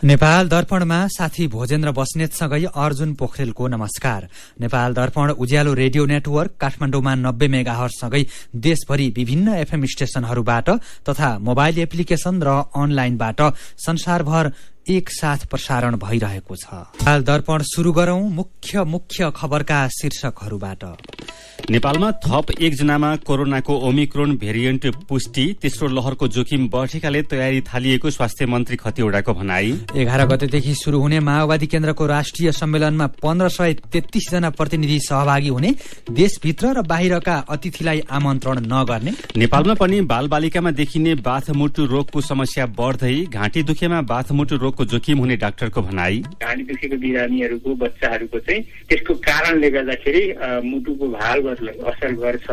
नेपाल दर्पणमा साथी भोजेन्द्र बस्नेतसँगै अर्जुन पोखरेलको नमस्कार। नेपाल दर्पण उज्यालो रेडियो नेटवर्क काठमाडौँमा 90 मेगाहर्जसँगै देशभरि विभिन्न एफएम स्टेशनहरूबाट तथा मोबाइल एप्लिकेशन र अनलाइनबाट संसारभर एक साथ प्रसारण भइरहेको छ। नेपाल दर्पण शुरू गरौं मुख्य खबरका शीर्षकहरूबाट। नेपालमा थप 1 जनामा कोरोनाको ओमिक्रोन भेरिएन्ट पुष्टि, तेस्रो लहरको जोखिम बढेकाले तयारी थालिएको स्वास्थ्य मन्त्री खतिवड़ाको भनाई। 11 गतेदेखि शुरू हुने माओवादी केन्द्रको राष्ट्रिय सम्मेलनमा 1533 जना प्रतिनिधि सहभागी हुने, देशभित्र र बाहिरका अतिथिलाई आमन्त्रण नगर्ने। नेपालमा पनि बालबालिकामा देखिने बाथमुटु रोगको समस्या बढ्दै, घाँटी दुखेमा बाथमुटु रोगको जोखिम हुने डाक्टरको भनाई। घाँटी दुखेको बिरामीहरूको बच्चाहरूको चाहिँ त्यसको कारणले गर्दाखेरि मुटुको भाग असर गर्छ।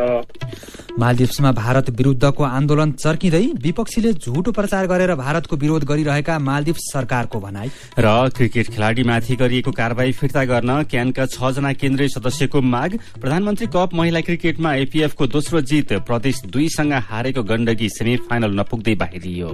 मालदिप्समा भारत विरुद्धको आन्दोलन चर्किँदै, विपक्षीले झुटो प्रचार गरेर भारतको विरोध गरिरहेका मालदिप्स सरकारको भनाई। र क्रिकेट खेलाडीमाथि गरिएको कारबाही फिर्ता गर्न क्यानका 6 जना केन्द्रीय सदस्यको माग। प्रधानमन्त्री कप महिला क्रिकेटमा एपीएफको दोस्रो जित, प्रदेश 2 सँग हारेको गण्डकी सेमी फाइनल नपुग्दै बाहिरियो।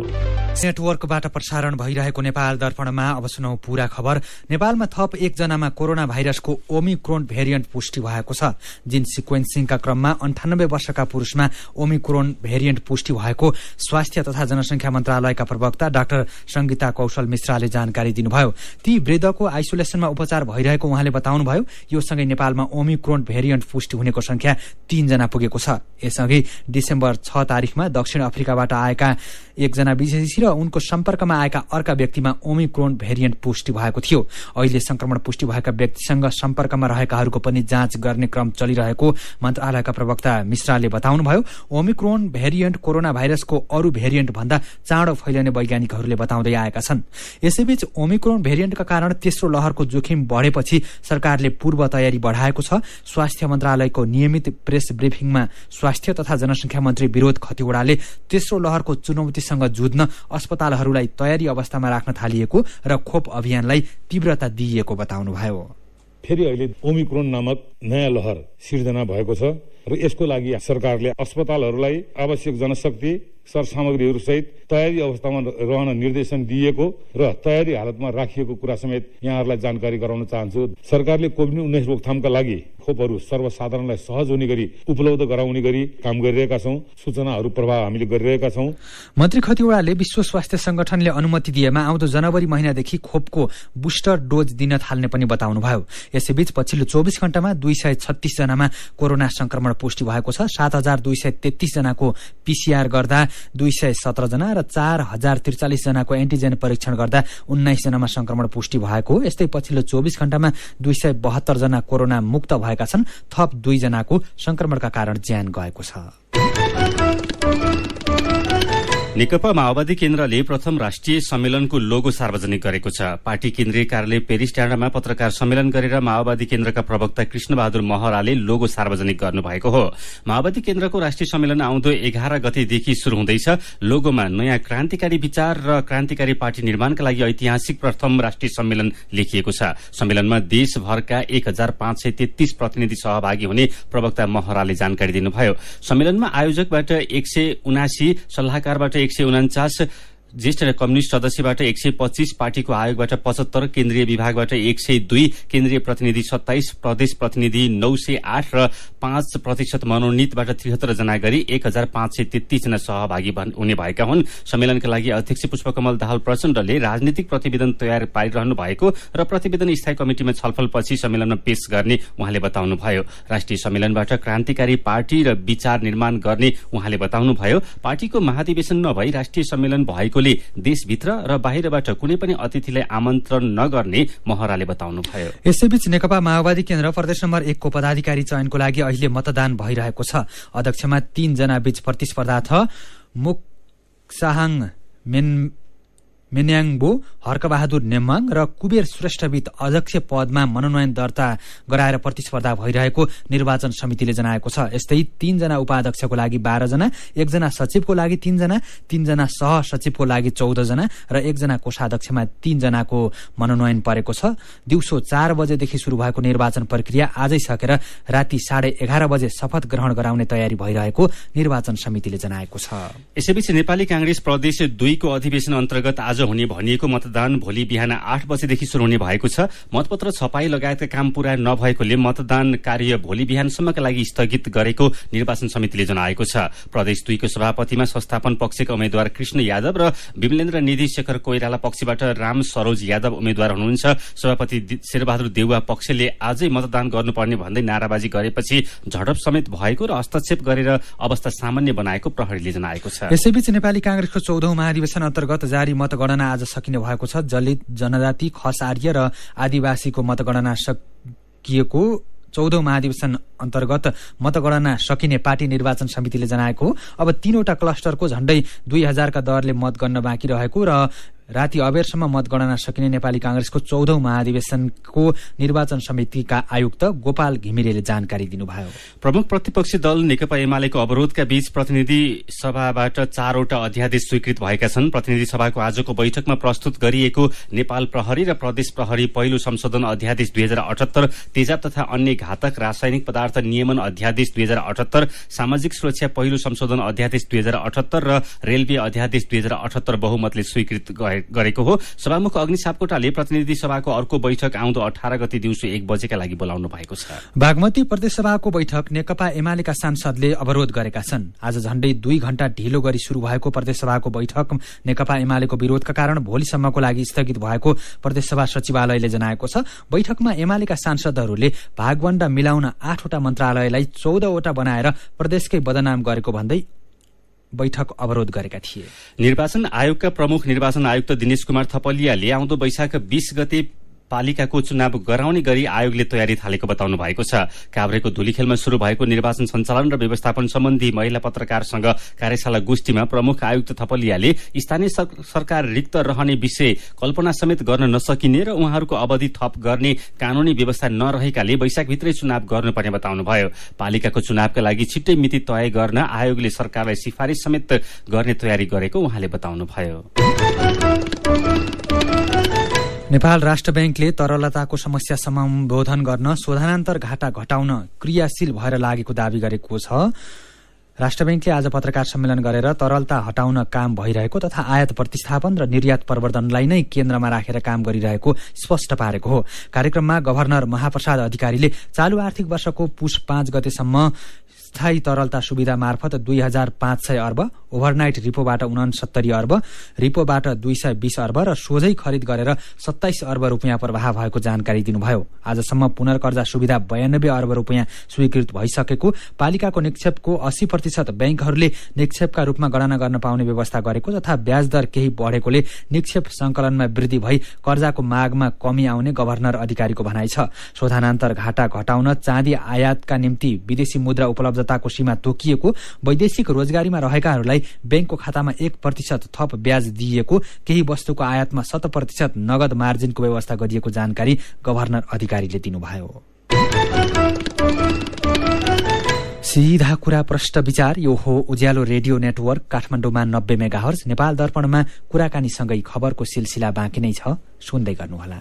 नेटवर्कबाट प्रसारण भइरहेको नेपाल दर्पणमा अब सुनौ पूरा खबर। नेपालमा थप 1 जनामा कोरोना भाइरसको ओमिक्रोन भेरिएन्ट पुष्टि भएको छ। जिन सिक्वेन्सिङका क्रममा 98 वर्षका पुरुषमा ओमिक्रोन भेरिएन्ट पुष्टि भएको स्वास्थ्य तथा जनसंख्या मन्त्रालयका प्रवक्ता डाक्टर संगीता कौशल मिश्राले जानकारी दिनुभयो। ती वृद्धको आइसोलेसनमा उपचार भइरहेको उहाँले बताउनुभयो। यो सँगै नेपालमा ओमिक्रोन भेरिएन्ट पुष्टि हुनेको संख्या 3 जना पुगेको छ। यसअघि डिसेम्बर 6 तारिखमा दक्षिण अफ्रिकाबाट आएका 1 जना विदेशी र उनको सम्पर्कमा आएका अर्का व्यक्तिमा ओमिक्रोन भेरिएन्ट पुष्टि भएको थियो। अहिले संक्रमण पुष्टि भएका व्यक्तिसँग सम्पर्कमा रहेकाहरूको पनि जाँच गर्ने क्रम चलिरहेको मन्त्रालयका प्रवक्ता मिश्राले बताउनुभयो। ओमिक्रोन भेरिएन्ट कोरोना भाइरसको अरू भेरिएन्ट भन्दा चाँडो फैलिने वैज्ञानिकहरूले बताउँदै आएका छन्। यसैबीच ओमिक्रोन भेरिएन्टका कारण तेस्रो लहरको जोखिम बढेपछि सरकारले पूर्व तयारी बढ़ाएको छ। स्वास्थ्य मन्त्रालयको नियमित प्रेस ब्रिफिङमा स्वास्थ्य तथा जनसंख्या मन्त्री विरोध खतिवड़ाले तेस्रो लहरको चुनौतीसँग जुझ्न अस्पतालहरूलाई तयारी अवस्थामा राख्न थालिएको र खोप अभियानलाई तीव्रता दिइएको बताउनुभयो। फेरि अहिले ओमिक्रोन नामक नयाँ लहर सिर्जना भएको छ र यसको लागि सरकारले अस्पतालहरूलाई आवश्यक जनशक्ति सरसामग्रीहरू सहित तयारी अवस्थामा रहन निर्देशन दिएको र तयारी हालतमा राखिएको कुरा समेत यहाँहरूलाई जानकारी गराउन चाहन्छु। सरकारले कोभिड-19 रोकथामका लागि खोपहरू सर्वसाधारणलाई सहज हुने गरी उपलब्ध गराउने गरी काम गरिरहेका छौं। सूचनाहरू प्रवाह हामीले गरिरहेका छौं। मन्त्री खतिवड़ाले विश्व स्वास्थ्य संगठनले अनुमति दिएमा आउँदो जनवरी महिनादेखि खोपको बुस्टर डोज दिन थाल्ने पनि बताउनुभयो। यसैबीच पछिल्लो 24 घण्टामा 236 जनामा कोरोना संक्रमण पुष्टि भएको छ। 7233 जनाको पीसीआर गर्दा 217 जना र 4043 जनाको एन्टिजेन परीक्षण गर्दा 19 जनामा संक्रमण पुष्टि भएको। यस्तै पछिल्लो 24 घण्टामा 272 जना कोरोना मुक्त भएका छन्। थप 2 जनाको संक्रमणका कारण ज्यान गएको छ। नेकपा माओवादी केन्द्रले प्रथम राष्ट्रिय सम्मेलनको लोगो सार्वजनिक गरेको छ। पार्टी केन्द्रीय कार्यालय पेरिस डाँडामा पत्रकार सम्मेलन गरेर माओवादी केन्द्रका प्रवक्ता कृष्णबहादुर महराले लोगो सार्वजनिक गर्नुभएको हो। माओवादी केन्द्रको राष्ट्रिय सम्मेलन आउँदो 11 गतेदेखि शुरू हुँदैछ। लोगोमा नयाँ क्रान्तिकारी विचार र क्रान्तिकारी पार्टी निर्माणका लागि ऐतिहासिक प्रथम राष्ट्रिय सम्मेलन लेखिएको छ। सम्मेलनमा देशभरका 1533 प्रतिनिधि सहभागी हुने प्रवक्ता महराले जानकारी दिनुभयो। सम्मेलनमा आयोजकबाट 179, सल्लाहकारबाट 149, ज्येष्ठ कम्युनिष्ट सदस्यबाट 125, पार्टीको आयोगबाट 75, केन्द्रीय विभागबाट 102, केन्द्रीय प्रतिनिधि 27, प्रदेश प्रतिनिधि 908 र 5% मनोनितबाट 73 जना गरी 1533 जना सहभागी हुने भएका हुन्। सम्मेलनका लागि अध्यक्ष पुष्पकमल दाहाल प्रचण्डले राजनीतिक प्रतिवेदन तयार पारिरहनु भएको र प्रतिवेदन स्थायी कमिटिमा छलफलपछि सम्मेलनमा पेश गर्ने उहाँले बताउनुभयो। राष्ट्रिय सम्मेलनबाट क्रान्तिकारी पार्टी र विचार निर्माण गर्ने उहाँले बताउनुभयो। पार्टीको महाधिवेशन नभई राष्ट्रिय सम्मेलन भएको देशभित्र र बाहिरबाट कुनै पनि अतिथिलाई आमन्त्रण नगर्ने महराले बताउनुभयो। यसैबीच नेकपा माओवादी केन्द्र प्रदेश नम्बर 1 को पदाधिकारी चयनको लागि अहिले मतदान भइरहेको छ। अध्यक्षमा 3 जना बीच प्रतिस्पर्धा छ। मुकसाहाङ मेन्याङबो, हर्कबहादुर नेम्माङ र कुबेर श्रेष्ठबीच अध्यक्ष पदमा मनोनयन दर्ता गराएर प्रतिस्पर्धा भइरहेको निर्वाचन समितिले जनाएको छ। यस्तै 3 जना उपाध्यक्षको लागि 12 जना, 1 जना सचिवको लागि 3 जना, 3 जना सहसचिवको लागि 14 जना र 1 जना कोषाध्यक्षमा 3 जनाको मनोनयन परेको छ। दिउँसो 4 बजेदेखि शुरू भएको निर्वाचन प्रक्रिया आजै सकेर राति 11:30 बजे शपथ ग्रहण गराउने तयारी भइरहेको निर्वाचन समितिले जनाएको छ। यसैबीच नेपाली कांग्रेस प्रदेश 2 को अधिवेशन अन्तर्गत आज आज हुने भनिएको मतदान भोलि बिहान 8 बजेदेखि शुरू हुने भएको छ। मतपत्र छपाई लगायतका काम पूरा नभएकोले मतदान कार्य भोलि बिहानसम्मका लागि स्थगित गरेको निर्वाचन समितिले जनाएको छ। प्रदेश 2 को सभापतिमा संस्थापन पक्षका उम्मेद्वार कृष्ण यादव र विमलेन्द्र निधि शेखर कोइराला पक्षबाट राम सरोज यादव उम्मेद्वार हुनुहुन्छ। सभापति शेरबहादुर देउवा पक्षले आजै मतदान गर्नुपर्ने भन्दै नाराबाजी गरेपछि झडप समेत भएको र हस्तक्षेप गरेर अवस्था सामान्य बनाएको प्रहरीले जनाएको छ। यसैबीच नेपाली कांग्रेसको 14औं महाधिवेशन अन्तर्गत जारी मतगणना आज सकिने भएको छ। दलित, जनजाति, खस आर्य र आदिवासीको मतगणना सकिएको 14औं महाधिवेशन अन्तर्गत मतगणना सकिने पार्टी निर्वाचन समितिले जनाएको हो। अब 3वटा क्लस्टरको झण्डै 2000 का दरले मतगणना बाँकी रहेको र राति अबेरसम्म मतगणना सकिने नेपाली कांग्रेसको 14औं महाधिवेशनको निर्वाचन समितिका आयुक्त गोपाल घिमिरेले जानकारी दिनुभयो। प्रमुख प्रतिपक्षी दल नेकपा एमालेको अवरोधका बीच प्रतिनिधि सभाबाट 4वटा अध्यादेश स्वीकृत भएका छन्। प्रतिनिधि सभाको आजको बैठकमा प्रस्तुत गरिएको नेपाल प्रहरी र प्रदेश प्रहरी पहिलो संशोधन अध्यादेश 2078, तेजाब तथा अन्य घातक रासायनिक पदार्थ नियमन अध्यादेश 2078, सामाजिक सुरक्षा पहिलो संशोधन अध्यादेश 2078 र रेलवे अध्यादेश 2078 बहुमतले स्वीकृत गरेको हो। सभामुख अग्नि सापकोटाले प्रतिनिधि सभाको अर्को बैठक आउँदो 18 गते दिउँसो 1 बजेका लागि बोलाउनु भएको छ। बागमती प्रदेश सभाको बैठक नेकपा एमालेका सांसदले अवरोध गरेका छन्। आज झण्डै 2 घण्टा ढिलो गरी शुरू भएको प्रदेश सभाको बैठक नेकपा एमालेको विरोधका कारण भोलिसम्मको लागि स्थगित भएको प्रदेश सभा सचिवालयले जनाएको छ। बैठकमा एमालेका सांसदहरूले भागवण्डा मिलाउन 8वटा मन्त्रालयलाई 14वटा बनाएर प्रदेशकै बदनाम गरेको भन्दै बैठक अवरोध गरेका थिए। निर्वाचन आयोगका प्रमुख निर्वाचन आयुक्त दिनेश कुमार थपलियाले आउँदो वैशाख 20 गते पालिकाको चुनाव गराउने गरी आयोगले तयारी थालेको बताउनु भएको छ। काभ्रेको धुलीखेलमा शुरू भएको निर्वाचन सञ्चालन र व्यवस्थापन सम्बन्धी महिला पत्रकारसँग कार्यशाला गोष्ठीमा प्रमुख आयुक्त थपलियाले स्थानीय सरकार रिक्त रहने विषय कल्पना समेत गर्न नसकिने र उहाँहरूको अवधि थप गर्ने कानूनी व्यवस्था नरहेकाले वैशाखभित्रै चुनाव गर्नुपर्ने बताउनुभयो। पालिकाको चुनावका लागि छिट्टै मिति तय गर्न आयोगले सरकारलाई सिफारिस समेत गर्ने तयारी गरेको उहाँले बताउनुभयो। नेपाल राष्ट्र बैंकले तरलताको समस्या सम्बोधन गर्न शोधनान्तर घाटा घटाउन क्रियाशील भएर लागेको दावी गरेको छ। राष्ट्र बैंकले आज पत्रकार सम्मेलन गरेर तरलता हटाउन काम भइरहेको तथा आयात प्रतिस्थापन र निर्यात प्रवर्धनलाई नै केन्द्रमा राखेर काम गरिरहेको स्पष्ट पारेको हो। कार्यक्रममा गभर्नर महाप्रसाद अधिकारीले चालू आर्थिक वर्षको पुष 5 गतेसम्म स्थायी तरलता सुविधा मार्फत 2500 अर्ब, ओभरनाइट रिपोबाट 69 अर्ब, रिपोबाट 220 अर्ब र सोझै खरिद गरेर 27 अर्ब रुपियाँ प्रवाह भएको जानकारी दिनुभयो। आजसम्म पुनर्कर्जा सुविधा 92 अर्ब रुपियाँ स्वीकृत भइसकेको, पालिकाको निक्षेपको 80% बैंकहरूले निक्षेपका रूपमा गणना गर्न पाउने व्यवस्था गरेको तथा ब्याज दर केही बढेकोले निक्षेप संकलनमा वृद्धि भई कर्जाको मागमा कमी आउने गभर्नर अधिकारीको भनाइ छ। शोधनान्तर घाटा घटाउन चाँदी आयातका निम्ति विदेशी मुद्रा उपलब्धताको सीमा तोकिएको, वैदेशिक रोजगारीमा रहेकाहरूलाई बैंकको खातामा 1% थप ब्याज दिइएको, केही वस्तुको आयातमा 7% नगद मार्जिनको व्यवस्था गरिएको जानकारी गभर्नर अधिकारीले दिनुभयो। सीधा कुरा प्रश्न विचार, यो हो उज्यालो रेडियो नेटवर्क काठमाडौँमा 90 मेगाहर्ज। नेपाल दर्पणमा कुराकानीसँगै खबरको सिलसिला बाँकी नै छ, सुन्दै गर्नुहोला।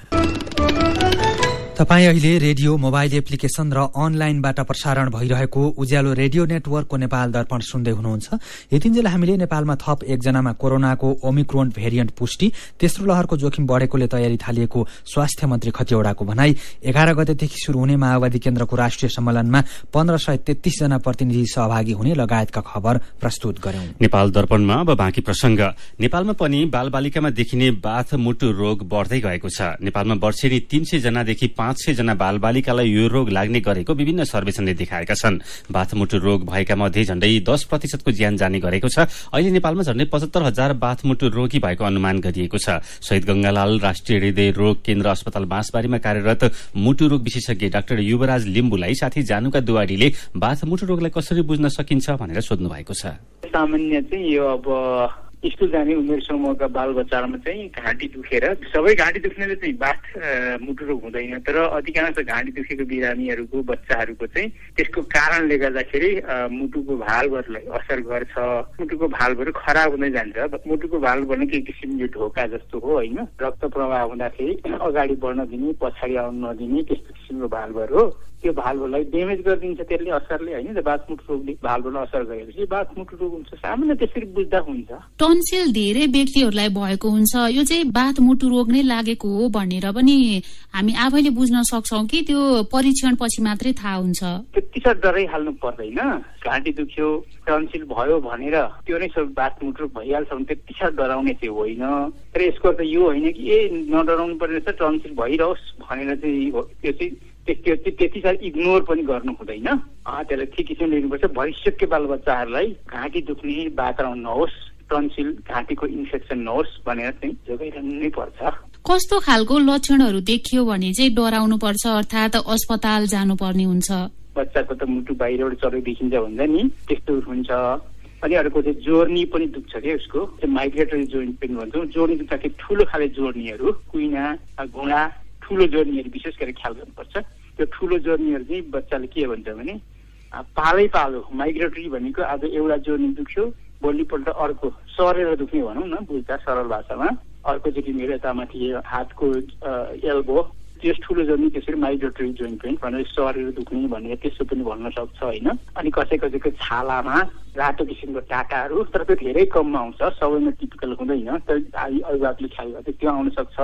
तपाईँ अहिले रेडियो, मोबाइल एप्लिकेशन र अनलाइनबाट प्रसारण भइरहेको उज्यालो रेडियो नेटवर्कको नेपाल दर्पण सुन्दै हुनुहुन्छ। यतिन्जेल हामीले नेपालमा थप 1 जनामा कोरोनाको ओमिक्रोन भेरिएन्ट पुष्टि, तेस्रो लहरको जोखिम बढेकोले तयारी थालिएको स्वास्थ्य मन्त्री खतिवड़ाको भनाई, 11 गतेदेखि शुरू हुने माओवादी केन्द्रको राष्ट्रिय सम्मेलनमा 1533 जना प्रतिनिधि सहभागी हुने लगायतका खबर प्रस्तुत गर्यौं। नेपाल दर्पणमा अब बाँकी प्रसंग। नेपालमा पनि बालबालिकामा देखिने बाथ मुटु रोग बढ्दै गएको छ। नेपालमा वर्षेनी 300 जनादेखि 500 जना बालबालिकालाई यो रोग लाग्ने गरेको विभिन्न सर्वेक्षणले देखाएका छन्। बाथमुटु रोग भएका मध्ये झण्डै 10% को ज्यान जाने गरेको छ। अहिले नेपालमा झण्डै 75,000 बाथमुटु रोगी भएको अनुमान गरिएको छ। शहीद गंगालाल राष्ट्रिय हृदय रोग केन्द्र अस्पताल बाँसबारीमा कार्यरत मुटु रोग विशेषज्ञ डाक्टर युवराज लिम्बुलाई साथी जानुका दुवाडीले बाथमुटु रोगलाई कसरी बुझ्न सकिन्छ भनेर सोध्नु भएको छ। सामान्य चाहिँ यो अब स्कुल जाने उमेर समूहका बाल बच्चाहरूमा चाहिँ घाँटी दुखेर, सबै घाँटी दुख्नेले चाहिँ बाथ मुटु रोग हुँदैन, तर अधिकांश घाँटी दुखेको बिरामीहरूको बच्चाहरूको चाहिँ त्यसको कारणले गर्दाखेरि मुटुको भाल्भहरूलाई असर गर्छ। मुटुको भाल्भहरू खराब हुँदै जान्छ। मुटुको भाल्भ भनेको एक किसिमको ढोका जस्तो हो होइन, रक्त प्रवाह हुँदाखेरि अगाडि बढ्न दिने, पछाडि आउन नदिने, त्यस्तो किसिमको भाल्भहरू हो, त्यो भाल्भलाई ड्यामेज गरिदिन्छ त्यसले असरले होइन। बाथमुटु रोगले भाल्भलाई असर गरेपछि बाथमुटु रोग हुन्छ। सामान्य त्यसरी बुझ्दा हुन्छ। टन्सिल धेरै व्यक्तिहरूलाई भएको हुन्छ, यो चाहिँ बाथमुटु रोग नै लागेको हो भनेर पनि हामी आफैले बुझ्न सक्छौँ कि त्यो परीक्षण पछि मात्रै थाहा हुन्छ? त्यति साह्रो डराइहाल्नु पर्दैन। घाँटी दुख्यो टन्सिल भयो भनेर त्यो नै सब बाथमुटु रोग भइहाल्छ भने त्यति साह्रो डराउने चाहिँ होइन। तर यसको त यो होइन कि नडराउनु पर्ने रहेछ टन्सिल भइरहोस् भनेर चाहिँ त्यो चाहिँ त्यति साह्रो इग्नोर पनि गर्नु हुँदैन। त्यसलाई ठिक किसिमले लिनुपर्छ। भइसक्यो बालबच्चाहरूलाई घाँटी दुख्ने वातावरण नहोस्, टन्सिल घाँटीको इन्फेक्सन नहोस् भनेर चाहिँ जोगाइरहनै पर्छ। कस्तो खालको लक्षणहरू देखियो भने चाहिँ डराउनु पर्छ अर्थात् अस्पताल जानुपर्ने हुन्छ? बच्चाको त मुटु बाहिरबाट चलेको देखिन्छ भन्छ नि, त्यस्तो हुन्छ। अनि अर्को चाहिँ जोर्नी पनि दुख्छ क्या, उसको माइग्रेटरी जोइन्ट पेन भन्छौँ। जोर्नी दुख्दाखेरि ठुलो खाले जोर्नीहरू, कुइना घुँडा ठुलो जोर्नीहरू विशेष गरी ख्याल गर्नुपर्छ। त्यो ठुलो जोर्नीहरू चाहिँ बच्चाले के भन्छ भने पालै पालो माइग्रेटरी भनेको आज एउटा जोर्नी दुख्यो भोलिपल्ट अर्को सरेर दुख्ने भनौँ न बुझ्दा सरल भाषामा। अर्कोचोटि मेरो यतामाथि हातको एल्बो त्यस ठुलो जोर्नी त्यसरी माइग्रेटरी जोइन्ट पेन भनेर सरेर दुख्ने भनेर त्यसो पनि भन्न सक्छ होइन। अनि कसैको छालामा रातो किसिमको टाटाहरू, तर त्यो धेरै कममा आउँछ, सबैमा टिपिकल हुँदैन, तर अभिभावकले ख्याल गर्दा त्यो आउन सक्छ।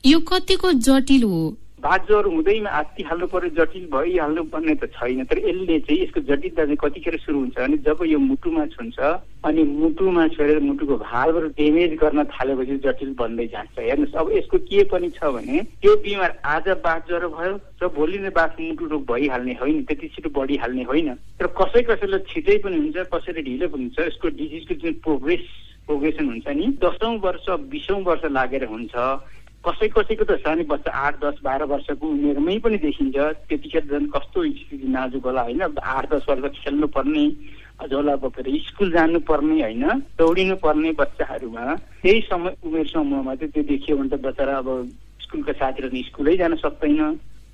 यो कतिको जटिल हो? बाँझोहरू हुँदैमा आत्तिहाल्नु पर्यो, जटिल भइहाल्नु पर्ने त छैन। तर यसले चाहिँ यसको जटिलता चाहिँ कतिखेर सुरु हुन्छ भने जब यो मुटुमा छुन्छ अनि मुटुमा छोडेर मुटुको भालहरू ड्यामेज गर्न थालेपछि जटिल बन्दै जान्छ। हेर्नुहोस् अब यसको के पनि छ भने त्यो बिमार आज बाँझो भयो र भोलि नै मुटु रोग भइहाल्ने होइन, त्यति छिटो बढिहाल्ने होइन। तर कसैलाई छिटै पनि हुन्छ, कसैले ढिलो पनि हुन्छ। यसको डिजिजको जुन प्रोग्रेसन हुन्छ नि 10औं वर्ष 20औं वर्ष लागेर हुन्छ। कसैको त सानो बच्चा 8, 10, 12 वर्षको उमेरमै पनि देखिन्छ। त्यतिखेर झन् कस्तो स्थिति नाजुक होला होइन। 8, 10 वर्ष खेल्नु पर्ने, झोला बोकेर स्कुल जानु पर्ने होइन, दौडिनु पर्ने बच्चाहरूमा त्यही उमेर समूहमा चाहिँ त्यो देखियो भने त बच्चा अब स्कुलका साथीहरू स्कुलै जान सक्दैन,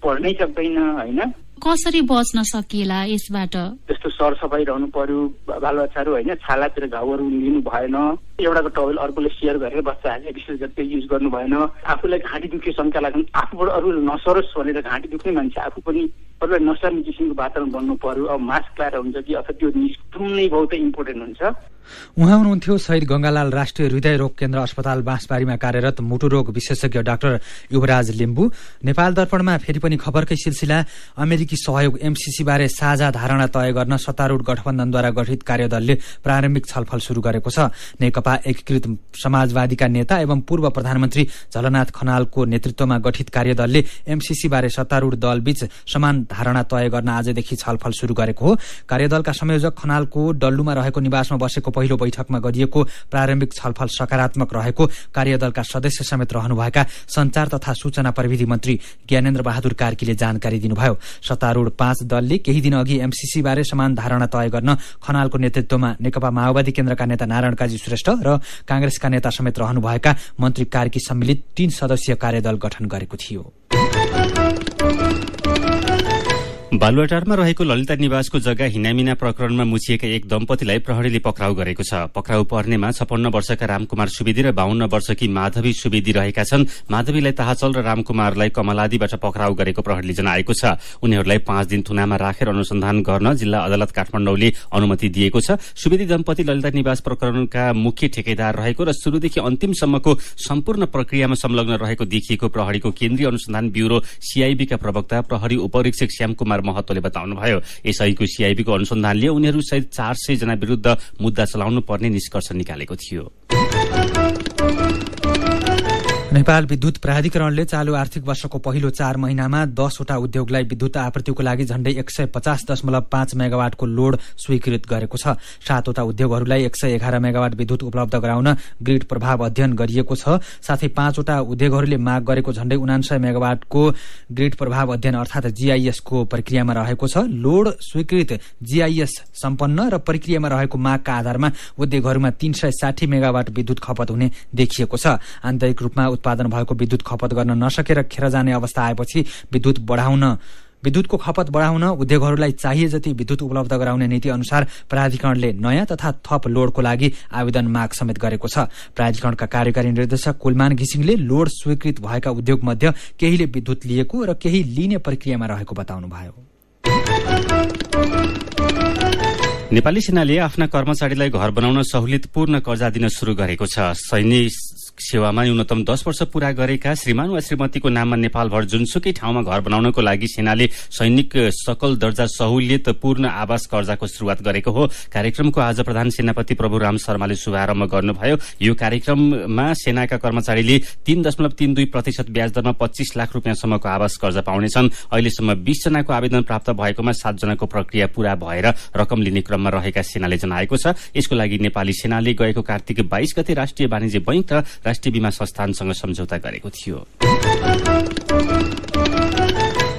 पढ्नै सक्दैन होइन। कसरी बच्न सकिएला यसबाट? जस्तो सरसफाइ रहनु पर्यो, बालबच्चाहरू होइन छालातिर घाउहरू लिनु भएन, एउटाको टवेल अर्कोले सेयर गरेर बच्चाहरूले विशेष गरी त्यो युज गर्नु भएन। आफूलाई घाँटी दुख्ने शङ्का लाग्छ आफूबाट अरू नसरोस् भनेर घाँटी दुख्ने मान्छे आफू पनि अरूलाई नसर्ने किसिमको वातावरण बन्नु पर्यो। अब मास्क लगाएर हुन्छ कि अथवा त्यो निस्कुनै बहुत इम्पोर्टेन्ट हुन्छ। उहाँ हुनुहुन्थ्यो शहीद गंगालाल राष्ट्रिय हृदय रोग केन्द्र अस्पताल बाँसबारीमा कार्यरत मुटु रोग विशेषज्ञ डाक्टर युवराज लिम्बू। नेपाल दर्पणमा फेरि पनि खबरकै सिलसिला। अमेरिकी सहयोग एमसीसी बारे साझा धारणा तय गर्न सत्तारूढ गठबन्धनद्वारा गठित कार्यदलले प्रारम्भिक छलफल शुरू गरेको छ। नेकपा एकीकृत समाजवादीका नेता एवं पूर्व प्रधानमन्त्री झलनाथ खनालको नेतृत्वमा गठित कार्यदलले एमसीसी बारे सत्तारूढ दलबीच समान धारणा तय गर्न आजदेखि छलफल शुरू गरेको हो। कार्यदलका संयोजक खनालको डल्लुमा रहेको निवासमा बसेको पहिलो बैठकमा गरिएको प्रारम्भिक छलफल सकारात्मक रहेको कार्यदलका सदस्य समेत रहनुभएका संचार तथा सूचना प्रविधि मन्त्री ज्ञानेन्द्र बहादुर कार्कीले जानकारी दिनुभयो। सत्तारूढ 5 दलले केही दिन अघि एमसीसी बारे समान धारणा तय गर्न खनालको नेतृत्वमा नेकपा माओवादी केन्द्रका नेता नारायण काजी श्रेष्ठ र कांग्रेसका नेता समेत रहनुभएका मन्त्री कार्की सम्मिलित 3 सदस्यीय कार्यदल गठन गरेको थियो। बालुवाटारमा रहेको ललिता निवासको जग्गा हिनामिना प्रकरणमा मुछिएका एक दम्पतिलाई प्रहरीले पक्राउ गरेको छ। पक्राउ पर्नेमा 56 वर्षका रामकुमार सुवेदी र 52 वर्षकी माधवी सुवेदी रहेका छन्। माधवीलाई ताहाचल र रामकुमारलाई कमलादीबाट पक्राउ गरेको प्रहरीले जनाएको छ। उनीहरूलाई 5 दिन थुनामा राखेर अनुसन्धान गर्न जिल्ला अदालत काठमाडौँले अनुमति दिएको छ। सुवेदी दम्पति ललिता निवास प्रकरणका मुख्य ठेकेदार रहेको र सुरुदेखि अन्तिमसम्मको सम्पूर्ण प्रक्रियामा संलग्न रहेको देखिएको प्रहरीको केन्द्रीय अनुसन्धान ब्यूरो सीआईबीका प्रवक्ता प्रहरी उपरीक्षक श्यामकुमार महतोले बताउनुभयो। यसैको सीआईबीको अनुसन्धानले उनीहरू सहित 400 जना विरूद्ध मुद्दा चलाउनु पर्ने निष्कर्ष निकालेको थियो। नेपाल विद्युत प्राधिकरणले चालू आर्थिक वर्षको पहिलो 4 महिनामा 10 वटा उद्योगलाई विद्युत आपूर्तिको लागि झण्डै 150.5 मेगावाटको लोड स्वीकृत गरेको छ। 7 वटा उद्योगहरूलाई 111 मेगावाट विद्युत उपलब्ध गराउन ग्रिड प्रभाव अध्ययन गरिएको छ। साथै 5 वटा उद्योगहरूले माग गरेको झण्डै 79 मेगावाटको ग्रिड प्रभाव अध्ययन अर्थात जीआईएस को प्रक्रियामा रहेको छ। लोड स्वीकृत जीआईएस सम्पन्न र प्रक्रियामा रहेको मागका आधारमा उद्योगहरूमा 360 मेगावाट विद्युत खपत हुने देखिएको छ। आन्तरिक रूपमा उत्पादन भएको विद्युत खपत गर्न नसकेर खेर जाने अवस्था आएपछि विद्युत बढाउन विद्युतको खपत बढाउन उद्योगहरूलाई चाहिए जति विद्युत उपलब्ध गराउने नीति अनुसार प्राधिकरणले नयाँ तथा थप लोडको लागि आवेदन माग समेत गरेको छ। प्राधिकरणका कार्यकारी निर्देशक कुलमान घिसिङले लोड स्वीकृत भएका उद्योग मध्ये केहीले विद्युत लिएको र केही लिने प्रक्रियामा रहेको बताउनुभयो। नेपाली सेनाले आफ्ना कर्मचारीलाई घर बनाउन सहुलियतपूर्ण कर्जा दिन शुरू गरेको छ। सैनिक सेवामा न्यूनतम 10 वर्ष पूरा गरेका श्रीमान वा श्रीमतीको नाममा नेपालभर जुनसुकै ठाउँमा घर बनाउनको लागि सेनाले सैनिक सकल दर्जा सहुलियतपूर्ण आवास कर्जाको शुरूआत गरेको हो। कार्यक्रमको आज प्रधान सेनापति प्रभुराम शर्माले शुभारम्भ गर्नुभयो। यो कार्यक्रममा सेनाका कर्मचारीले 3.32% ब्याज दरमा 25 लाख रुपियाँसम्मको आवास कर्जा पाउनेछन्। अहिलेसम्म 20 जनाको आवेदन प्राप्त भएकोमा 7 जनाको प्रक्रिया पूरा भएर रकम लिने क्रममा रहेका सेनाले जनाएको छ। यसको लागि नेपाली सेनाले गएको कार्तिक 22 गते राष्ट्रिय वाणिज्य बैंक र राष्ट्रिय बीमा संस्थानसँग सम्झौता गरेको थियो।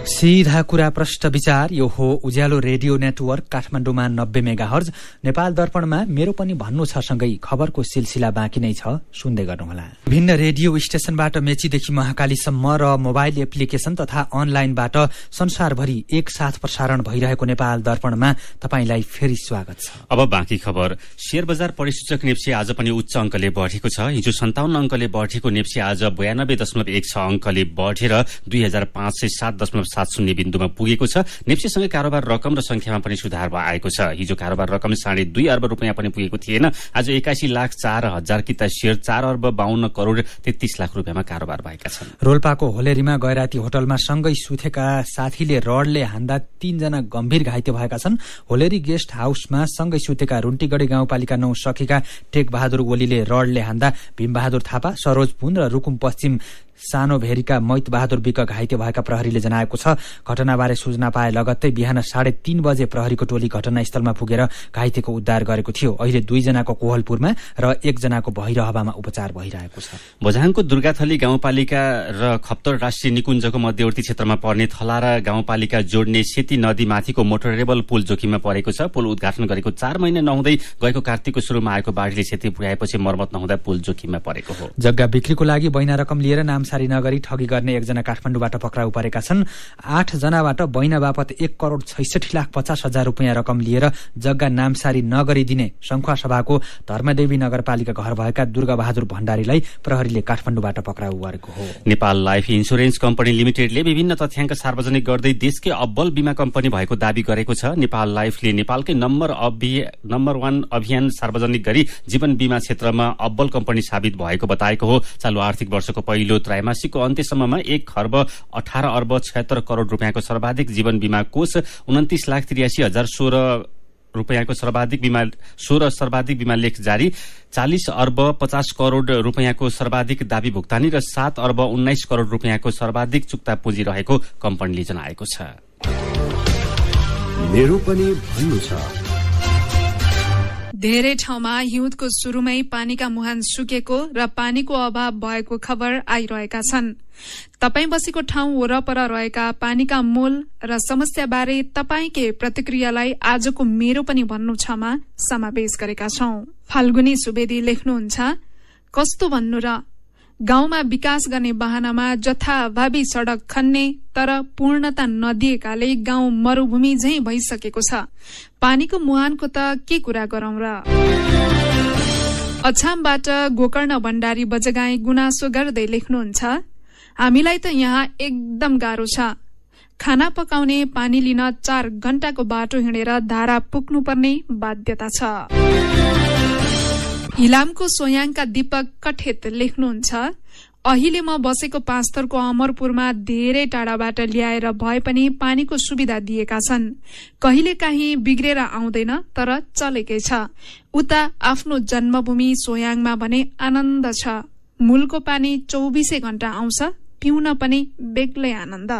सीधा कुरा प्रश्न विचार यो हो उज्यालो रेडियो नेटवर्क काठमाडौँमा 90 मेगाहर्ज, नेपाल दर्पणमा मेरो पनि भन्नु छ सँगै खबरको सिलसिला बाँकी नै छ, सुन्दै गर्नुहोला। विभिन्न रेडियो स्टेशनबाट मेचीदेखि महाकालीसम्म र मोबाइल एप्लिकेशन तथा अनलाइनबाट संसारभरि एकसाथ प्रसारण भइरहेको नेपाल दर्पणमा तपाईंलाई फेरि स्वागत छ। अब बाँकी खबर। शेयर बजार परिसूचक नेप्सी आज पनि उच्च अंकले बढेको छ। हिजो 57 अंकले बढेको नेप्सी आज 92.16 अंकले बढेर 2507.70 बिन्दुमा पुगेको छ। नेप्सीसँग कारोबार रकम र संख्यामा पनि सुधार आएको छ। हिजो कारोबार रकम 2.5 अर्ब रुपियाँ पनि पुगेको थिएन। आज 81,04,000 किता शेयर 4 अर्ब 52 करोड़ 33 लाख रुपियाँमा कारोबार भएका छन्। रोल्पाको होलेरीमा गैराती होटलमा सँगै सुतेका साथीले रडले हान्दा 3 जना गम्भीर घाइते भएका छन्। होलेरी गेस्ट हाउसमा सँगै सुतेका रुन्टीगढी गाउँपालिका 9 सखीका टेक बहादुर ओलीले रडले हान्दा भीमबहादुर थापा, सरोज पुन र रुकुम पश्चिम सानो भेरीका मैत बहादुर विक घाइते भएका प्रहरीले जनाएको छ। घटनाबारे सूचना पाए लगत्तै बिहान 3:30 बजे प्रहरीको टोली घटनास्थलमा पुगेर घाइतेको उद्धार गरेको थियो। अहिले 2 जनाको कोहलपुरमा र 1 जनाको भैरहवामा उपचार भइरहेको छ। बझाङको दुर्गाथली गाउँपालिका र खप्तर राष्ट्रिय निकुञ्जको मध्यवर्ती क्षेत्रमा पर्ने थलारा गाउँपालिका जोड्ने सेती नदीमाथिको मोटरेबल पुल जोखिममा परेको छ। पुल उद्घाटन गरेको 4 महिना नहुँदै गएको कार्तिकको सुरुमा आएको बाढीले क्षति पुर्याएपछि मर्मत नहुँदा पुल जोखिममा परेको हो। जग्गा बिक्रीको लागि बैना रकम लिएर नामसारी नगरी ठगी गर्ने 1 जना काठमाडौँबाट पक्राउ परेका छन्। 8 जनाबाट बैना बापत 1,66,50,000 रुपियाँ रकम लिएर जग्गा नामसारी नगरी दिने शंखुवा सभाको धर्मदेवी नगरपालिका घर भएका दुर्गा बहादुर भण्डारीलाई प्रहरीले काठमाडौँबाट पक्राउ गरेको हो। नेपाल लाइफ इन्स्योरेन्स कम्पनी लिमिटेडले विभिन्न तथ्याङ्क सार्वजनिक गर्दै देशकै अब्बल बीमा कम्पनी भएको दावी गरेको छ। नेपाल लाइफले नेपालकै नम्बर 1 अभियान सार्वजनिक गरी जीवन बीमा क्षेत्रमा अब्बल कम्पनी साबित भएको बताएको हो। चालू आर्थिक वर्षको पहिलो त्रैमासिकको अन्त्यसम्ममा 1,18 अर्ब 76 करोड़ रुपियाँको सर्वाधिक जीवन बीमा कोष, 29,83,016 रुपियाँको सर्वाधिक बीमा लेख जारी, 40 अर्ब 50 करोड़ रुपियाँको सर्वाधिक दावी भुक्तानी र 7 अर्ब 19 करोड़ रुपियाँको सर्वाधिक चुक्ता पुँजी रहेको कम्पनीले जनाएको छ। मेरो पनि भन्नु छ। धेरै ठाउँमा हिउँदको सुरुमै पानीका मुहान सुकेको र पानीको अभाव भएको खबर आइरहेका छन्। तपाई बसेको ठाउँ वरपर रहेका पानीका मूल र समस्याबारे तपाईकै प्रतिक्रियालाई आजको मेरो पनि भन्नु छमा समावेश गरेका छौं। फाल्गुनी सुवेदी लेख्नुहुन्छ, कस्तो भन्नु र, गाउँमा विकास गर्ने बहानामा जथाभावी सड़क खन्ने तर पूर्णता नदिएकाले गाउँ मरूभूमि झैं भइसकेको छ। पानीको मुहानको त के कुरा गरौं र। अछामबाट गोकर्ण भण्डारी बजगाई गुनासो गर्दै लेख्नुहुन्छ, हामीलाई त यहाँ एकदम गाह्रो छ। खाना पकाउने पानी लिन 4 घण्टाको बाटो हिँडेर धारा पुग्नुपर्ने बाध्यता छ। इलामको सोयाङका दीपक कठेत लेख्नुहुन्छ, अहिले म बसेको पाँचथरको अमरपुरमा धेरै टाढाबाट ल्याएर भए पनि पानीको सुविधा दिएका छन्। कहिलेकाहीँ बिग्रेर आउँदैन तर चलेकै छ। उता आफ्नो जन्मभूमि सोयाङमा भने आनन्द छ। मूलको पानी 24 घण्टा आउँछ, पिउन पनि बेग्लै आनन्द।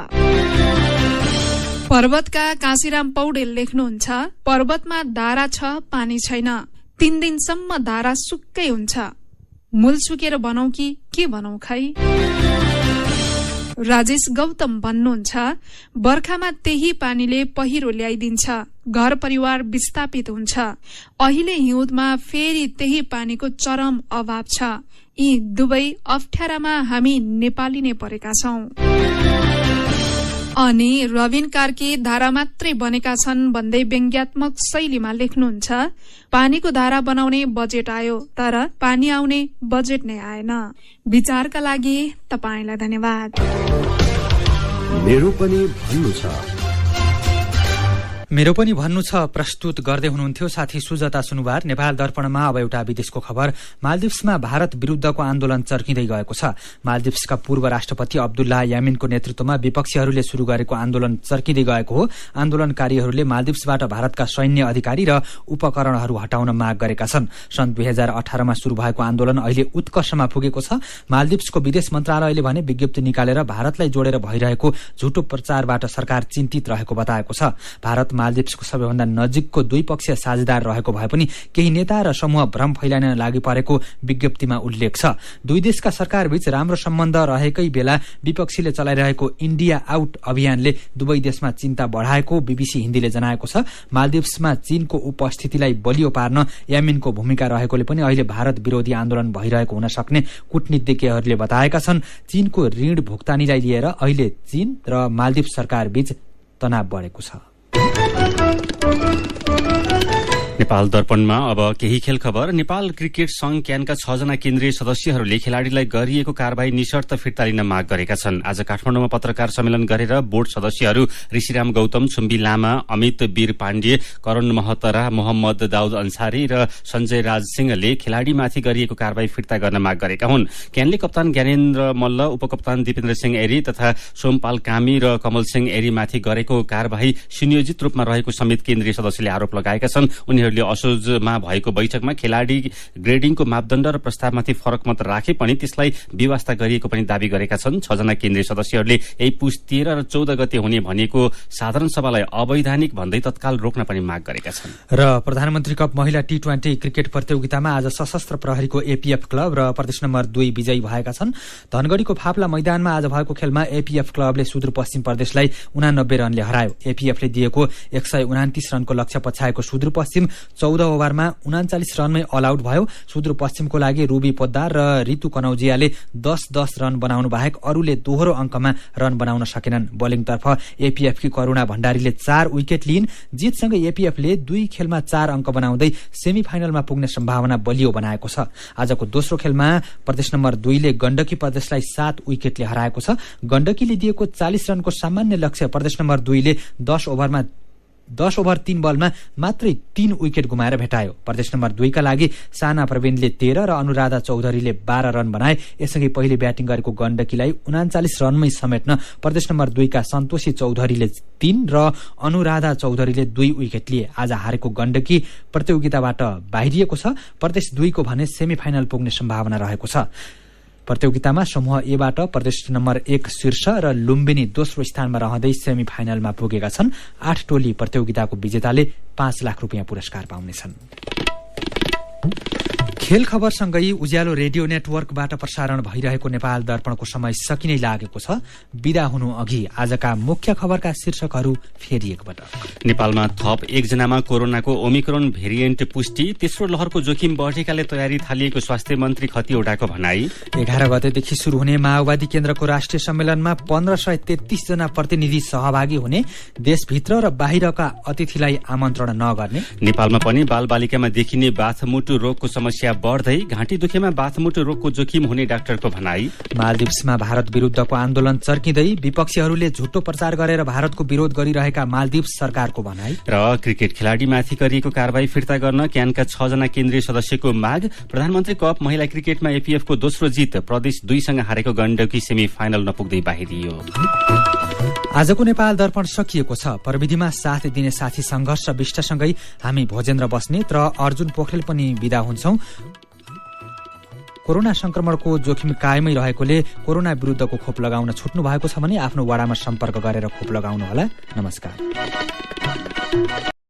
पर्वतका काशीराम पौडेल लेख्नुहुन्छ, पर्वतमा धारा छ, पानी छैन। 3 दिनसम्म धारा सुक्कै हुन्छ। मूल सुकेर बनाऊ कि के बनाऊ खै। राजेश गौतम भन्नुहुन्छ, बर्खामा त्यही पानीले पहिरो ल्याइदिन्छ, घर परिवार विस्थापित हुन्छ। अहिले हिउँदमा फेरि त्यही पानीको चरम अभाव छ। यी दुवै अप्ठ्यारामा हामी नेपाली नै परेका छौं। अनि रविन कार्की धारा मात्रै बनेका छन् भन्दै व्यङ्ग्यात्मक शैलीमा लेख्नुहुन्छ, पानीको धारा बनाउने बजेट आयो तर पानी आउने बजेट नै आएन। विचारका लागि तपाईलाई धन्यवाद। मेरो पनि भन्नु छ। मेरो पनि भन्नु छ प्रस्तुत गर्दै हुनुहुन्थ्यो साथी सुजता सुनुवार। नेपाल दर्पणमा अब एउटा विदेशको खबर। मालदिप्समा भारत विरूद्धको आन्दोलन चर्किँदै गएको छ। मालदिप्सका पूर्व राष्ट्रपति अब्दुल्ला यामिनको नेतृत्वमा विपक्षीहरूले शुरू गरेको आन्दोलन चर्किँदै गएको हो। आन्दोलनकारीहरूले मालदिप्सबाट भारतका सैन्य अधिकारी र उपकरणहरू हटाउन माग गरेका छन्। सन् 2018 मा शुरू भएको आन्दोलन अहिले उत्कर्षमा पुगेको छ। मालदिप्सको विदेश मन्त्रालयले भने विज्ञप्ति निकालेर भारतलाई जोडेर भइरहेको झुटो प्रचारबाट सरकार चिन्तित रहेको बताएको छ। भारत मालदिप्सको सबैभन्दा नजिकको द्विपक्षीय साझेदार रहेको भए पनि केही नेता र समूह भ्रम फैलाउन लागि परेको विज्ञप्तिमा उल्लेख छ। दुई देशका सरकारबीच राम्रो सम्बन्ध रहेकै बेला विपक्षीले चलाइरहेको इन्डिया आउट अभियानले दुवै देशमा चिन्ता बढाएको बीबीसी हिन्दीले जनाएको छ। मालदिप्समा चीनको उपस्थितिलाई बलियो पार्न यामिनको भूमिका रहेकोले पनि अहिले भारत विरोधी आन्दोलन भइरहेको हुन सक्ने कूटनीतिज्ञहरूले बताएका छन्। चीनको ऋण भुक्तानीलाई लिएर अहिले चीन र मालदिप्स सरकारबीच तनाव बढेको छ। नेपाल दर्पणमा अब केही खेल खबर। नेपाल क्रिकेट संघ क्यानका 6 जना केन्द्रीय सदस्यहरूले खेलाड़ीलाई गरिएको कारबाही निशर्त फिर्ता लिन माग गरेका छन्। आज काठमाडौँमा पत्रकार सम्मेलन गरेर बोर्ड सदस्यहरू ऋषिराम गौतम, छुम्बी लामा, अमित वीर पाण्डे, करण महतरा, मोहम्मद दाउद अन्सारी र सञ्जय राज सिंहले खेलाड़ीमाथि गरिएको कारबाही फिर्ता गर्न माग गरेका हुन्। क्यानले कप्तान ज्ञानेन्द्र मल्ल, उपकप्तान दिपेन्द्र सिंह एरी तथा सोमपाल कामी र कमल सिंह एरीमाथि गरेको कारबाही सुनियोजित रूपमा रहेको समेत केन्द्रीय सदस्यले आरोप लगाएका छन्। उनीहरूले असोजमा भएको बैठकमा खेलाड़ी ग्रेडिङको मापदण्ड र प्रस्तावमाथि फरक मत राखे पनि त्यसलाई व्यवस्था गरिएको पनि दावी गरेका छन्। 6 जना केन्द्रीय सदस्यहरूले यही पुस 13 र 14 गते हुने भनिएको साधारण सभालाई अवैधानिक भन्दै तत्काल रोक्न पनि माग गरेका छन्। र प्रधानमन्त्री कप महिला T20 क्रिकेट प्रतियोगितामा आज सशस्त्र प्रहरीको एपीएफ क्लब र प्रदेश नम्बर 2 विजयी भएका छन्। धनगढ़ीको फाप्ला मैदानमा आज भएको खेलमा एपीएफ क्लबले सुदूरपश्चिम प्रदेशलाई 89 रनले हरायो। एपीएफले दिएको 129 रनको लक्ष्य पछ्याएको सुदूरपश्चिम 14 ओभरमा 39 रनमै अल आउट भयो। सुदूरपश्चिमको लागि रुबी पोद्दार र रितु कनौजियाले 10-10 रन बनाउनु बाहेक अरूले दोहोरो अंकमा रन बनाउन सकेनन्। बोलिङतर्फ एपीएफकी करुणा भण्डारीले 4 विकेट लिइन्। जितसँगै एपीएफले 2 खेलमा 4 अंक बनाउँदै सेमी फाइनलमा पुग्ने सम्भावना बलियो बनाएको छ। आजको दोस्रो खेलमा प्रदेश नम्बर 2 ले गण्डकी प्रदेशलाई 7 विकेटले हराएको छ। गण्डकीले दिएको 40 रनको सामान्य लक्ष्य प्रदेश नम्बर 2 ले 10 ओभर 3 बलमा मात्रै 3 विकेट गुमाएर भेटायो। प्रदेश नम्बर 2 का लागि साना प्रवीणले 13 र अनुराधा चौधरीले 12 रन बनाए। यसअघि पहिले ब्याटिङ गरेको गण्डकीलाई 39 रनमै समेट्न प्रदेश नम्बर 2 का सन्तोषी चौधरीले 3 र अनुराधा चौधरीले 2 विकेट लिए। आज हारेको गण्डकी प्रतियोगिताबाट बाहिरिएको छ। प्रदेश 2 को भने सेमी फाइनल पुग्ने सम्भावना रहेको छ। प्रतियोगितामा समूह एबाट प्रदेश नम्बर 1 शीर्ष र लुम्बिनी दोस्रो स्थानमा रहँदै सेमी फाइनलमा पुगेका छन्। 8 टोली प्रतियोगिताको विजेताले 5 लाख रुपियाँ पुरस्कार पाउनेछन्। खेल खबरसँगै उज्यालो रेडियो नेटवर्कबाट प्रसारण भइरहेको नेपाल दर्पणको समय सकिनै लागेको छ। बिदा हुनु अघि आजका मुख्य खबरका शीर्षकहरू फेरि एकपटक। नेपालमा थप 1 जनामा कोरोनाको ओमिक्रोन भेरिएन्ट पुष्टि। तेस्रो लहरको जोखिम बढेकाले तयारी थालिएको स्वास्थ्य मन्त्री खतिवड़ाको भनाई। 11 गतेदेखि शुरू हुने माओवादी केन्द्रको राष्ट्रिय सम्मेलनमा 1533 जना प्रतिनिधि सहभागी हुने। देशभित्र र बाहिरका अतिथिलाई आमन्त्रण नगर्ने। नेपालमा पनि बालबालिकामा देखिने बाथमुटु रोगको समस्या बढ्दै। घाँटी दुखेमा बाथमुटु रोगको जोखिम हुने डाक्टरको भनाई। मालदिप्समा भारत विरूद्धको आन्दोलन चर्किँदै। विपक्षीहरूले झुटो प्रचार गरेर भारतको विरोध गरिरहेका मालदिप्स सरकारको भनाई। र क्रिकेट खेलाडीमाथि गरिएको कारबाही फिर्ता गर्न क्यानका 6 जना केन्द्रीय सदस्यको माग। प्रधानमन्त्री कप महिला क्रिकेटमा एपीएफको दोस्रो जित। प्रदेश 2 सँग हारेको गण्डकी सेमी फाइनल नपुग्दै बाहिरियो। आजको नेपाल दर्पण सकिएको छ। प्रविधिमा साथ दिने साथी संघर्ष विष्टसँगै हामी भोजेन्द्र बस्नेत र अर्जुन पोखरेल पनि विदा हुन्छौं। कोरोना संक्रमणको जोखिम कायमै रहेकोले कोरोना विरुद्धको खोप लगाउन छुट्नु भएको छ भने आफ्नो वडामा सम्पर्क गरेर खोप लगाउनु होला। नमस्कार।